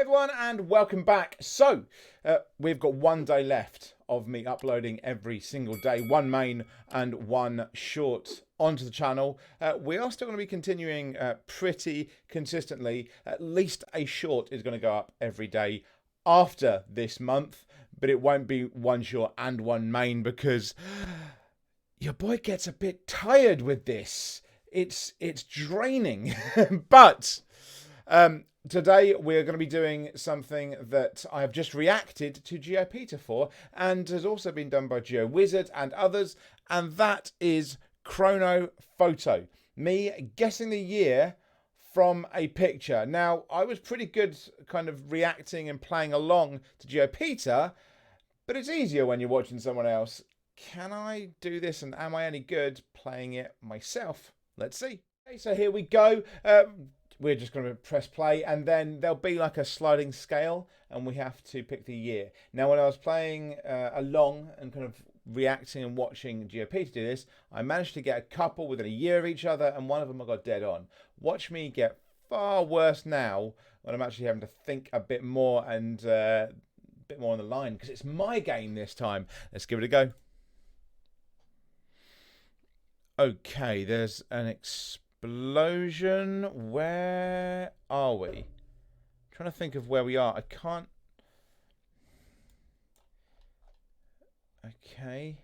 Everyone, and welcome back. So, we've got one day left of me uploading every single day, one main and one short onto the channel. We are still going to be continuing pretty consistently. At least a short is going to go up every day after this month, but it won't be one short and one main because your boy gets a bit tired with this. It's draining, but today we're going to be doing something that I have just reacted to GeoPeter for, and has also been done by GeoWizard and others, and that is Chronophoto. Me guessing the year from a picture. Now, I was pretty good kind of reacting and playing along to GeoPeter, but it's easier when you're watching someone else. Can I do this, and am I any good playing it myself? Let's see. Okay, so here we go. We're just going to press play, and then there'll be like a sliding scale, and we have to pick the year. Now, when I was playing along and kind of reacting and watching GeoPeter do this, I managed to get a couple within a year of each other, and one of them I got dead on. Watch me get far worse now when I'm actually having to think a bit more and a bit more on the line, because it's my game this time. Let's give it a go. Okay, there's an explosion. Where are we? I'm trying to think of where we are. I can't. Okay.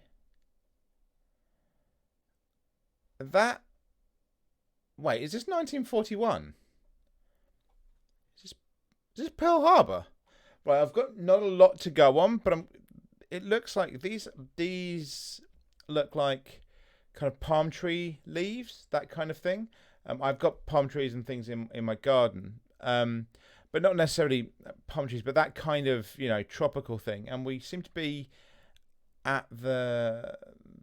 That. Wait, is this 1941? Is this Pearl Harbor? Right, I've got not a lot to go on, but it looks like these look like kind of palm tree leaves, that kind of thing. I've got palm trees and things in my garden, but not necessarily palm trees, but that kind of, you know, tropical thing. And we seem to be at the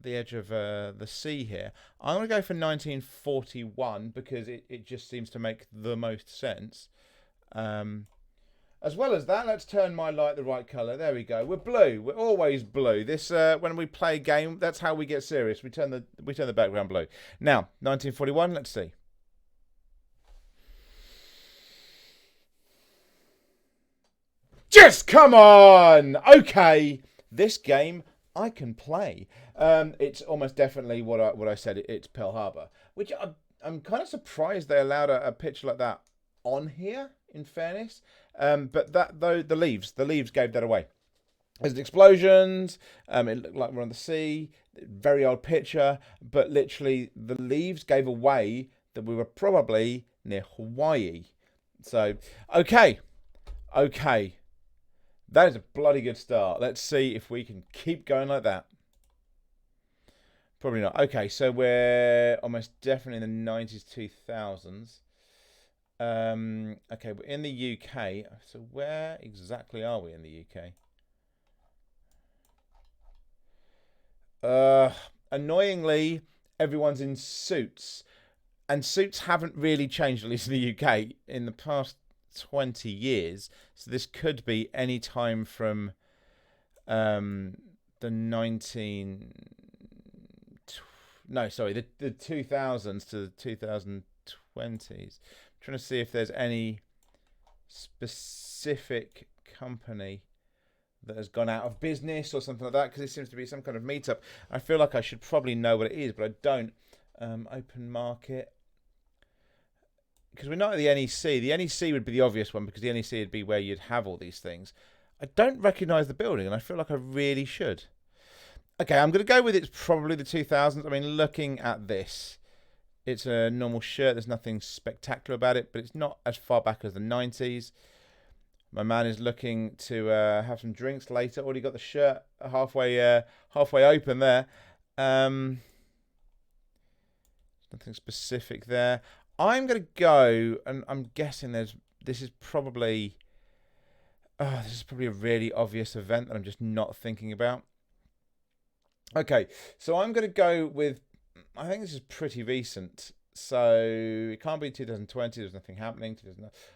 edge of the sea here. I'm going to go for 1941 because it just seems to make the most sense. As well as that, let's turn my light the right colour. There we go. We're blue. We're always blue. This when we play a game, that's how we get serious. We turn the background blue. Now, 1941. Let's see. Just come on. Okay, this game I can play. It's almost definitely what I said. It's Pearl Harbor, which I'm kind of surprised they allowed a picture like that on here, in fairness. But that, though, the leaves gave that away. There's explosions. It looked like we're on the sea. Very old picture, but literally the leaves gave away that we were probably near Hawaii. So, okay. That is a bloody good start. Let's see if we can keep going like that. Probably not. Okay, so we're almost definitely in the 90s, 2000s. Okay, we're in the UK. So where exactly are we in the UK? Annoyingly, everyone's in suits. And suits haven't really changed, at least in the UK, in the past 20 years. So this could be any time from the 2000s to the 2020s. Trying to see if there's any specific company that has gone out of business or something like that, because it seems to be some kind of meetup. I feel like I should probably know what it is, but I don't. Open market, because we're not at the NEC. The NEC would be the obvious one, because the NEC would be where you'd have all these things. I don't recognise the building, and I feel like I really should. Okay, I'm going to go with it's probably the 2000s. I mean, looking at this, it's a normal shirt. There's nothing spectacular about it, but it's not as far back as the 90s. My man is looking to have some drinks later. Already got the shirt halfway open there. Nothing specific there. I'm going to go, and I'm guessing this is probably a really obvious event that I'm just not thinking about. Okay, so I'm going to go with, I think this is pretty recent, so it can't be 2020. There's nothing happening.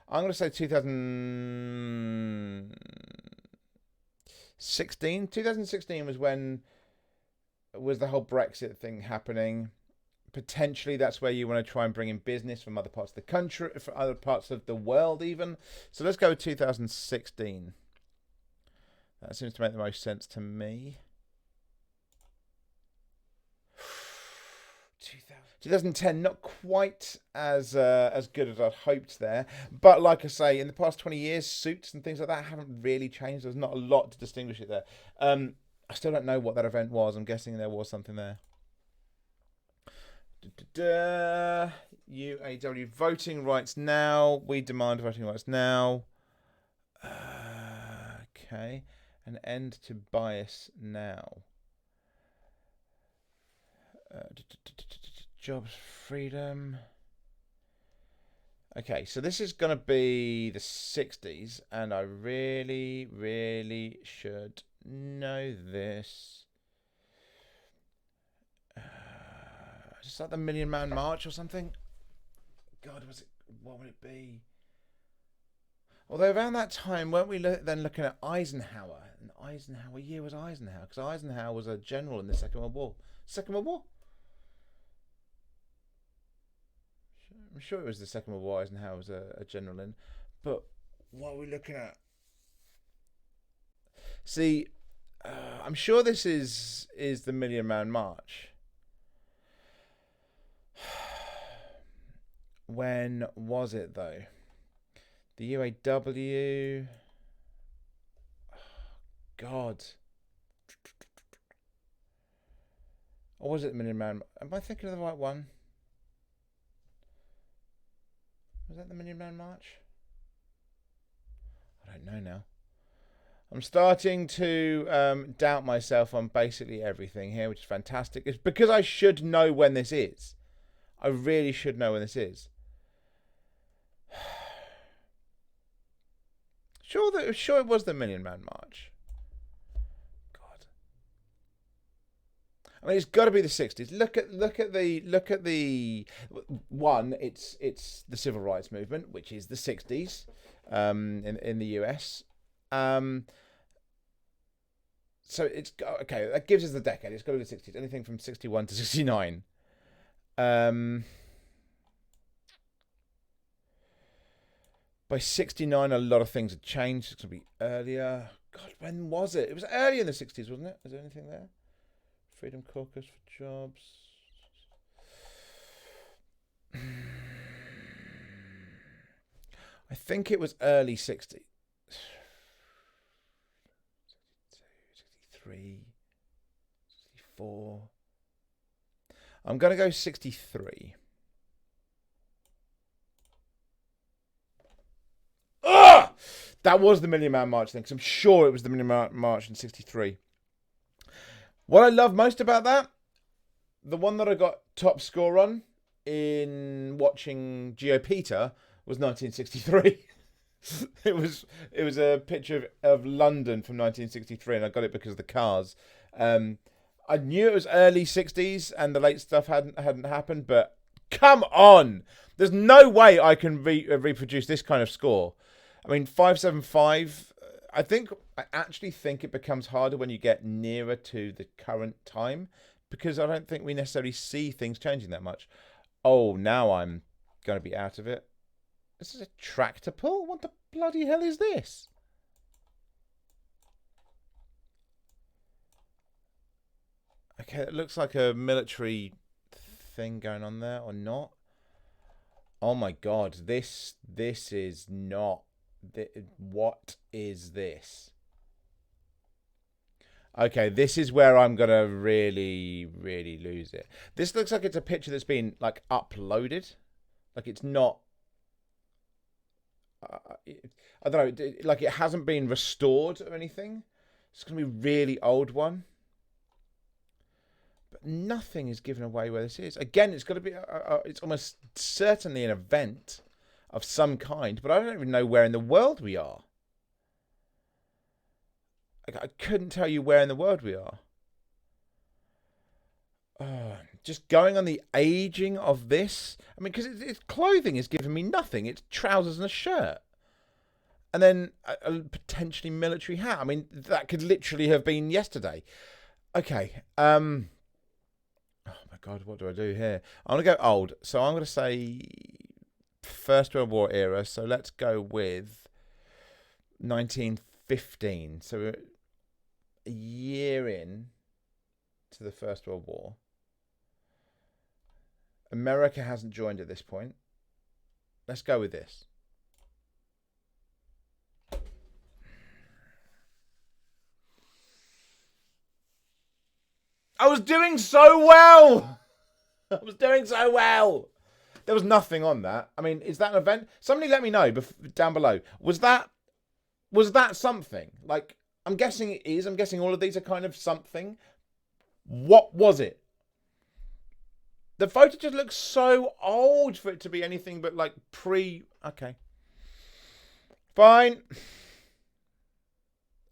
I'm going to say 2016. 2016 was when the whole Brexit thing happening. Potentially that's where you want to try and bring in business from other parts of the country, from other parts of the world even. So let's go with 2016. That seems to make the most sense to me. 2010, not quite as good as I'd hoped there. But like I say, in the past 20 years, suits and things like that haven't really changed. There's not a lot to distinguish it there. I still don't know what that event was. I'm guessing there was something there. UAW voting rights now. We demand voting rights now. Okay. An end to bias now. Jobs, freedom. Okay, so this is going to be the 60s, and I really, really should know this. Just like the Million Man March or something. God, what would it be? Although around that time, weren't we then looking at Eisenhower? And Eisenhower, what year was Eisenhower? Because Eisenhower was a general in the Second World War. Second World War? I'm sure it was the Second World War. Eisenhower was a general in. But what are we looking at? See, I'm sure this is the Million Man March. When was it though? The UAW. Oh, God. Or was it the Million Man? Am I thinking of the right one? Was that the Million Man March? I don't know now. I'm starting to doubt myself on basically everything here, which is fantastic. It's because I should know when this is. I really should know when this is. Sure it was the Million Man March. God. I mean, it's got to be the 60s. Look at the one. It's the civil rights movement, which is the 60s, in the US. So it's okay. That gives us the decade. It's got to be the 60s. Anything from 61 to 69. By 69, a lot of things had changed. It's going to be earlier. God, when was it? It was early in the 60s, wasn't it? Is there anything there? Freedom Caucus for Jobs. I think it was early 60s. 63, 64. I'm going to go 63. Ugh! That was the Million Man March thing, because I'm sure it was the Million Man March in 63. What I love most about that, the one that I got top score on in watching GeoPeter was 1963. It was a picture of London from 1963, and I got it because of the cars. I knew it was early 60s and the late stuff hadn't happened, but come on! There's no way I can reproduce this kind of score. I mean, 575. I actually think it becomes harder when you get nearer to the current time, because I don't think we necessarily see things changing that much. Oh, now I'm going to be out of it. This is a tractor pull? What the bloody hell is this? Okay, it looks like a military thing going on there, or not. Oh my God, this is not... What is this? Okay, this is where I'm going to really, really lose it. This looks like it's a picture that's been, like, uploaded. Like, it's not... I don't know, like it hasn't been restored or anything. It's going to be a really old one. But nothing is given away where this is. Again, it's got to be... it's almost certainly an event of some kind, but I don't even know where in the world we are. I couldn't tell you where in the world we are. Just going on the aging of this. I mean, because its clothing is giving me nothing. It's trousers and a shirt. And then a potentially military hat. I mean, that could literally have been yesterday. Okay. Oh, my God, what do I do here? I'm going to go old. So I'm going to say First World War era. So let's go with 1915. So we're a year in to the First World War. America hasn't joined at this point. Let's go with this. I was doing so well. I was doing so well. There was nothing on that. I mean, is that an event? Somebody let me know down below. Was that something? Like, I'm guessing it is. I'm guessing all of these are kind of something. What was it? The photo just looks so old for it to be anything but like pre... Okay. Fine.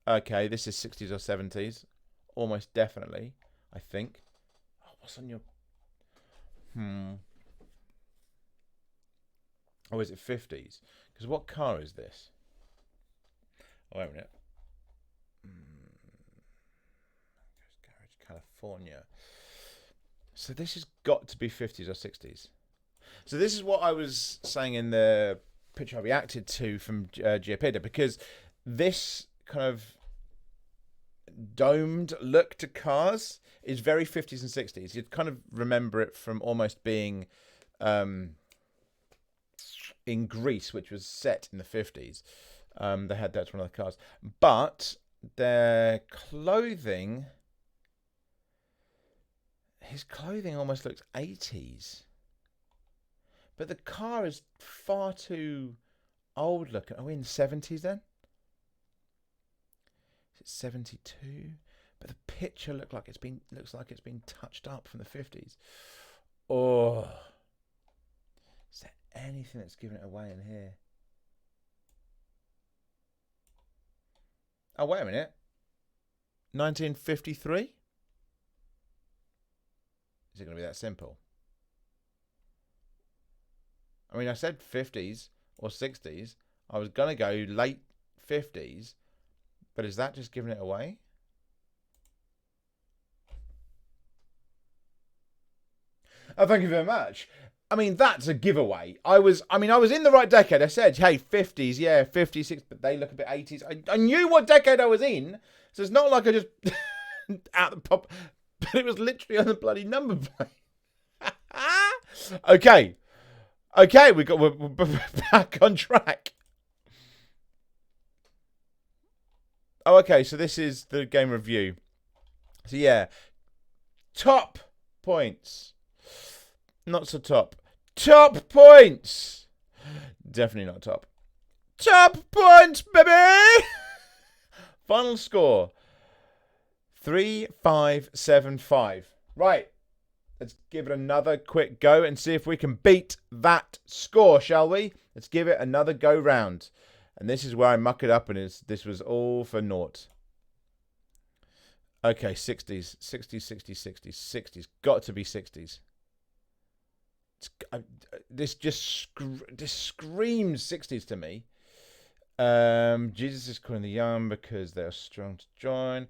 Okay, this is 60s or 70s. Almost definitely, I think. Oh, what's on your... Oh, is it 50s? Because what car is this? Oh, wait a minute. Garage, California. So this has got to be 50s or 60s. So this is what I was saying in the picture I reacted to from Geopedia, because this kind of domed look to cars is very 50s and 60s. You'd kind of remember it from almost being in Greece, which was set in the 50s. They had that's one of the cars. But their clothing... His clothing almost looks 80s. But the car is far too old looking. Are we in the 70s then? Is it 72? But the picture looks like it's been touched up from the 50s. Oh. Is there anything that's giving it away in here? Oh, wait a minute. 1953? Is it going to be that simple? I mean, I said 50s or 60s. I was going to go late 50s. But is that just giving it away? Oh, thank you very much. I mean, that's a giveaway. I was in the right decade. I said, hey, 50s, yeah, 56, but they look a bit 80s. I knew what decade I was in. So it's not like I just out the pop... But it was literally on the bloody number plate. Okay, we're back on track. Oh, okay, so this is the game review. So yeah, top points. Not so top. Top points. Definitely not top. Top points, baby. Final score. 3575. Right. Let's give it another quick go and see if we can beat that score, shall we? Let's give it another go round. And this is where I muck it up, and this was all for naught. Okay, 60s. 60s, 60s, 60s, 60s. Got to be 60s. This screams 60s to me. Jesus is calling the young because they're strong to join.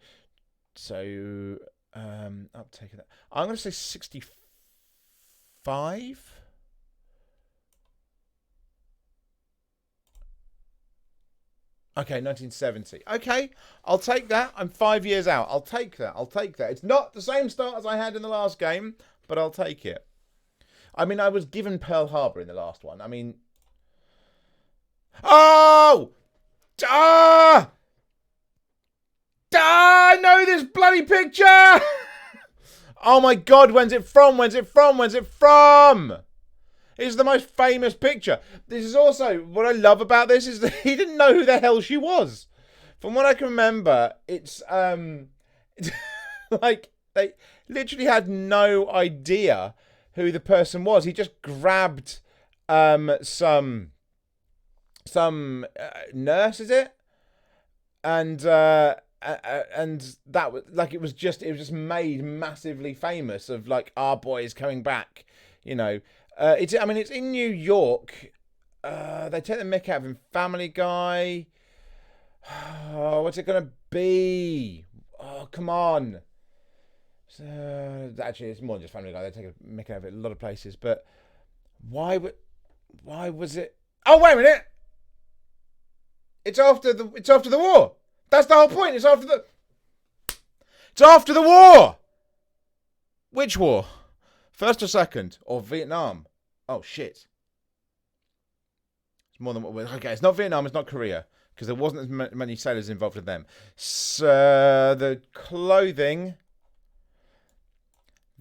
So, uptake of that. I'm going to say 65. Okay, 1970. Okay, I'll take that. I'm 5 years out. I'll take that. It's not the same start as I had in the last game, but I'll take it. I mean, I was given Pearl Harbor in the last one. I mean... Oh! I know this bloody picture! Oh my God, when's it from? It's the most famous picture. This is also, what I love about this is that he didn't know who the hell she was. From what I can remember, it's like, they literally had no idea who the person was. He just grabbed some nurse, is it? And that was like, it was just made massively famous of like, our boy is coming back, you know. It's in New York. They take the mick out of him. Family Guy. Oh, what's it gonna be? Oh, come on. Actually, it's more than just Family Guy. They take a mick out of it a lot of places. But why was it? Oh, wait a minute! It's after the war. That's the whole point. It's after the war. Which war? First or second? Or Vietnam? Oh, shit. It's more than what. Okay, it's not Vietnam. It's not Korea. Because there wasn't as many sailors involved with them. So the clothing,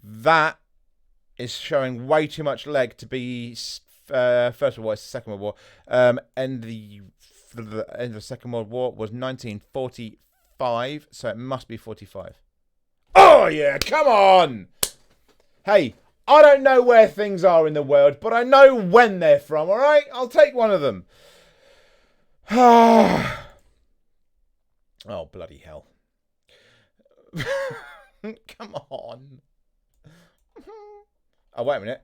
that is showing way too much leg to be First World War. It's the Second World War. And the end of the Second World War was 1945, so it must be 45. Oh yeah, come on! Hey, I don't know where things are in the world, but I know when they're from. All right, I'll take one of them. Oh, bloody hell. Come on. Oh, wait a minute.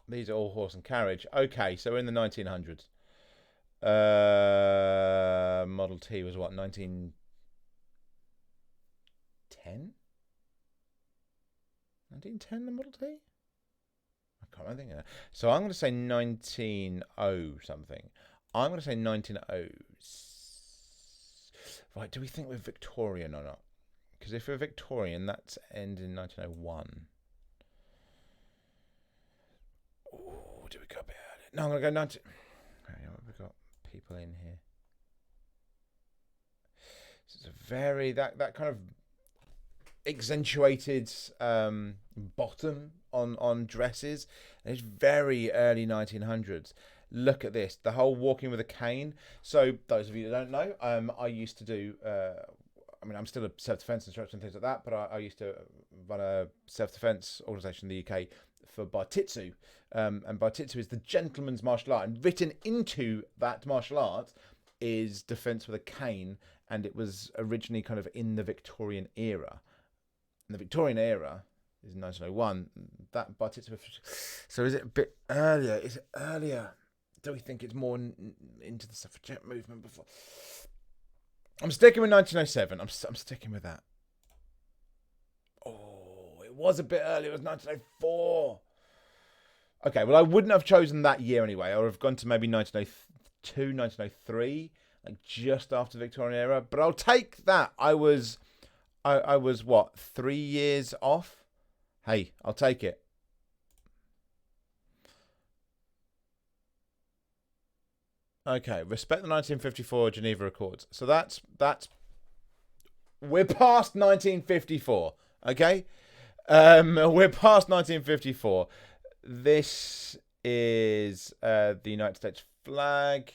These are all horse and carriage. Okay, so we're in the 1900s. Model T was what, 1910? 1910, the Model T? I can't remember. So I'm going to say 1900 something. I'm going to say 1900. Right, do we think we're Victorian or not? Because if we're Victorian, that's end in 1901. Oh, do we go a bit earlier? No, I'm going to go 19... We've got people in here. This is a very... That kind of accentuated bottom on dresses. It's very early 1900s. Look at this, the whole walking with a cane. So those of you that don't know, I used to do, I'm still a self-defense instructor and things like that, but I used to run a self-defense organisation in the UK for Bartitsu. And Bartitsu is the gentleman's martial art, and written into that martial art is defence with a cane, and it was originally kind of in the Victorian era. And the Victorian era is 1901. That Bartitsu. So is it a bit earlier? Is it earlier? Do we think it's more into the suffragette movement before? I'm sticking with 1907. I'm sticking with that. Oh, it was a bit earlier. It was 1904. Okay, well, I wouldn't have chosen that year anyway. I would have gone to maybe 1902, 1903, like just after the Victorian era. But I'll take that. I was what, 3 years off? Hey, I'll take it. Okay, respect the 1954 Geneva Accords. So that's we're past 1954. Okay, we're past 1954. This is the United States flag.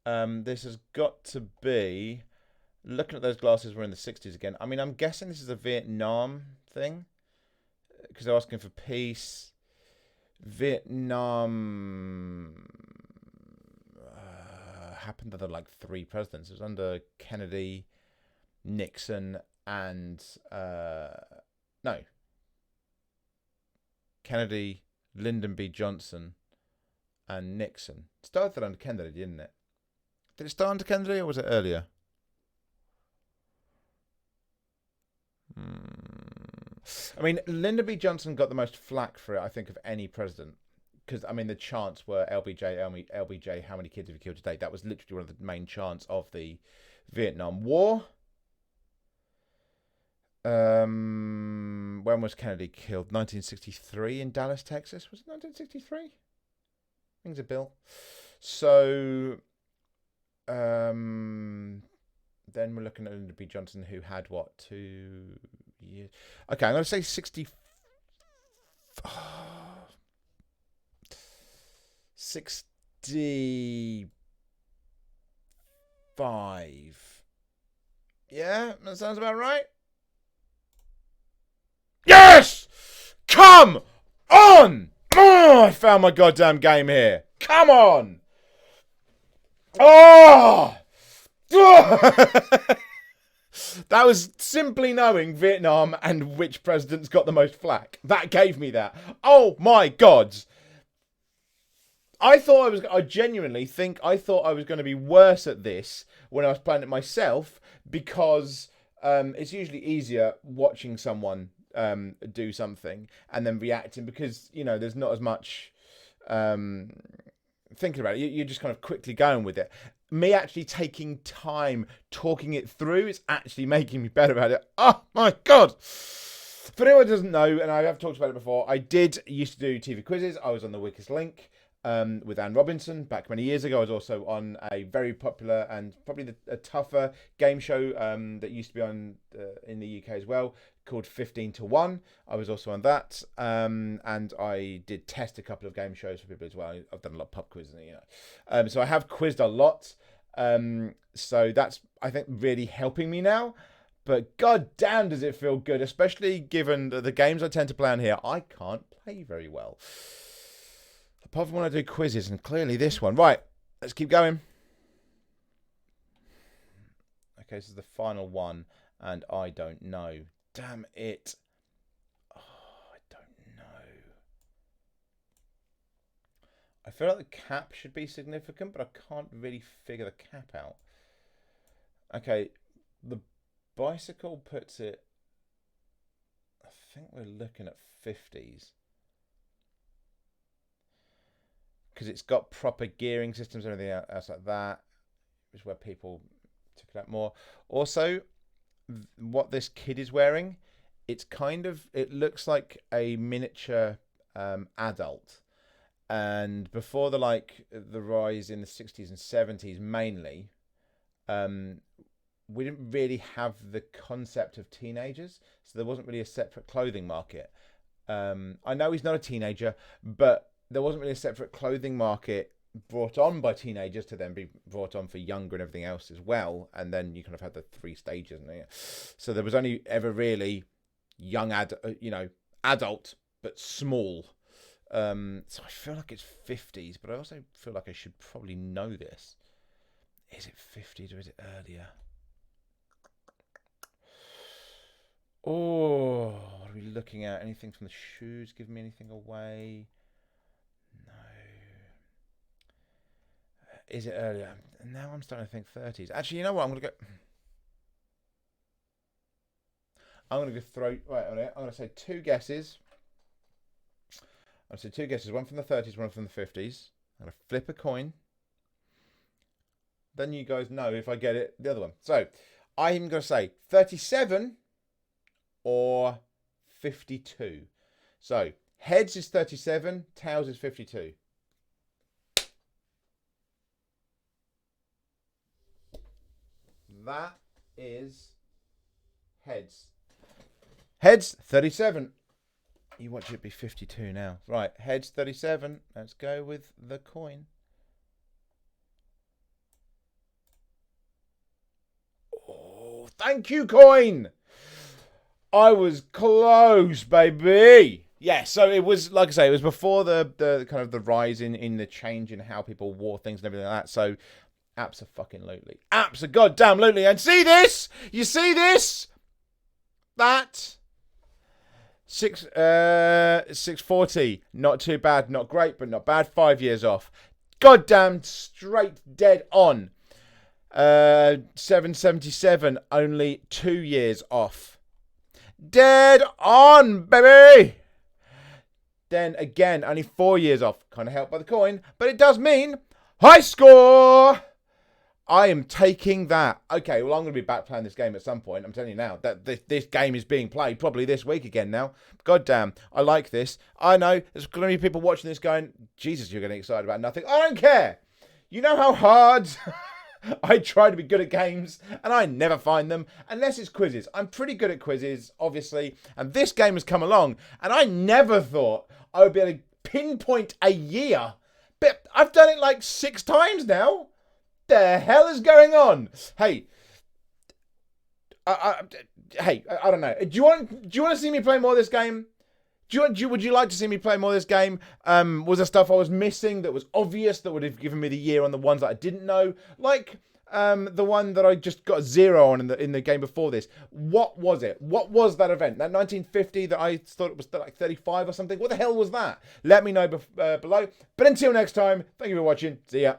This has got to be. Looking at those glasses, we're in the 60s again. I mean, I'm guessing this is a Vietnam thing because they're asking for peace. Vietnam happened under like 3 presidents. It was under Kennedy, Nixon, and Kennedy, Lyndon B. Johnson, and Nixon. It started under Kennedy, didn't it? Did it start under Kennedy or was it earlier? I mean, Lyndon B. Johnson got the most flack for it, I think, of any president. Because, I mean, the chants were LBJ, how many kids have you killed today? That was literally one of the main chants of the Vietnam War. When was Kennedy killed? 1963 in Dallas, Texas? Was it 1963? Rings a bell. So, then we're looking at Lyndon B. Johnson, who had, what, 2 years? Okay, I'm going to say 60... 65. Yeah, that sounds about right. Yes! Come on! Oh, I found my goddamn game here. Come on! Oh! That was simply knowing Vietnam and which presidents got the most flack. That gave me that. Oh my God. I genuinely think I thought I was going to be worse at this when I was playing it myself because It's usually easier watching someone do something and then reacting because there's not as much um, thinking about it. You're just kind of quickly going with it. Me actually taking time talking it through is actually making me better at it. Oh my god! For anyone who doesn't know, and I have talked about it before, I did used to do TV quizzes. I was on the Weakest Link with Anne Robinson back many years ago. I was also on a very popular and probably a tougher game show that used to be on in the UK as well, called 15 to 1. I was also on that, and I did test a couple of game shows for people as well. I've done a lot of pub quizzing, so I have quizzed a lot. So that's, I think, really helping me now. But god damn, does it feel good, especially given the games I tend to play on here, I can't play very well. Apart from when I do quizzes, and clearly this one. Right, let's keep going. Okay, this is the final one, and I don't know. Damn it. Oh, I don't know. I feel like the cap should be significant, but I can't really figure the cap out. Okay, the bicycle puts it, I think we're looking at 50s. Because it's got proper gearing systems and everything else like that, which is where people took it out more. Also, what this kid is wearing, it looks like a miniature adult. And before the rise in the 60s and 70s mainly, we didn't really have the concept of teenagers, so there wasn't really a separate clothing market. I know he's not a teenager, but there wasn't really a separate clothing market brought on by teenagers to then be brought on for younger and everything else as well. And then you kind of had the three stages. So there was only ever really young adult, but small. So I feel like it's 50s, but I also feel like I should probably know this. Is it 50s or is it earlier? Oh, what are we looking at? Anything from the shoes give me anything away? No. Is it earlier? Now I'm starting to think 30s. Actually, you know what? I'm going to say two guesses. I'll say two guesses. One from the 30s, one from the 50s. I'm going to flip a coin. Then you guys know if I get it, the other one. So I'm going to say 37 or 52. So heads is 37, tails is 52. That is heads. Heads 37. You watch it be 52 now. Right, heads 37. Let's go with the coin. Oh, thank you, coin. I was close, baby. Yeah, so it was, like I say, it was before the kind of the rise in the change in how people wore things and everything like that. So, abso-fucking-lutely. Abso-goddamn-lutely. And see this? You see this? That 640. Not too bad, not great, but not bad. 5 years off. Goddamn straight dead on. 777, only 2 years off. Dead on, baby. Then again, only 4 years off. Kind of helped by the coin, but it does mean high score. I am taking that. Okay, well, I'm going to be back playing this game at some point. I'm telling you now that this game is being played probably this week again now. God damn, I like this. I know there's going to be people watching this going, Jesus, you're getting excited about nothing. I don't care. You know how hard I try to be good at games, and I never find them unless it's quizzes. I'm pretty good at quizzes, obviously, and this game has come along, and I never thought I would be able to pinpoint a year. But I've done it like 6 times now. The hell is going on? Hey, I don't know. Do you want to see me play more of this game? Would you like to see me play more of this game? Was there stuff I was missing that was obvious that would have given me the year on the ones that I didn't know? Like the one that I just got a 0 on in the game before this. What was it? What was that event? That 1950 that I thought it was like 35 or something? What the hell was that? Let me know below. But until next time, thank you for watching. See ya.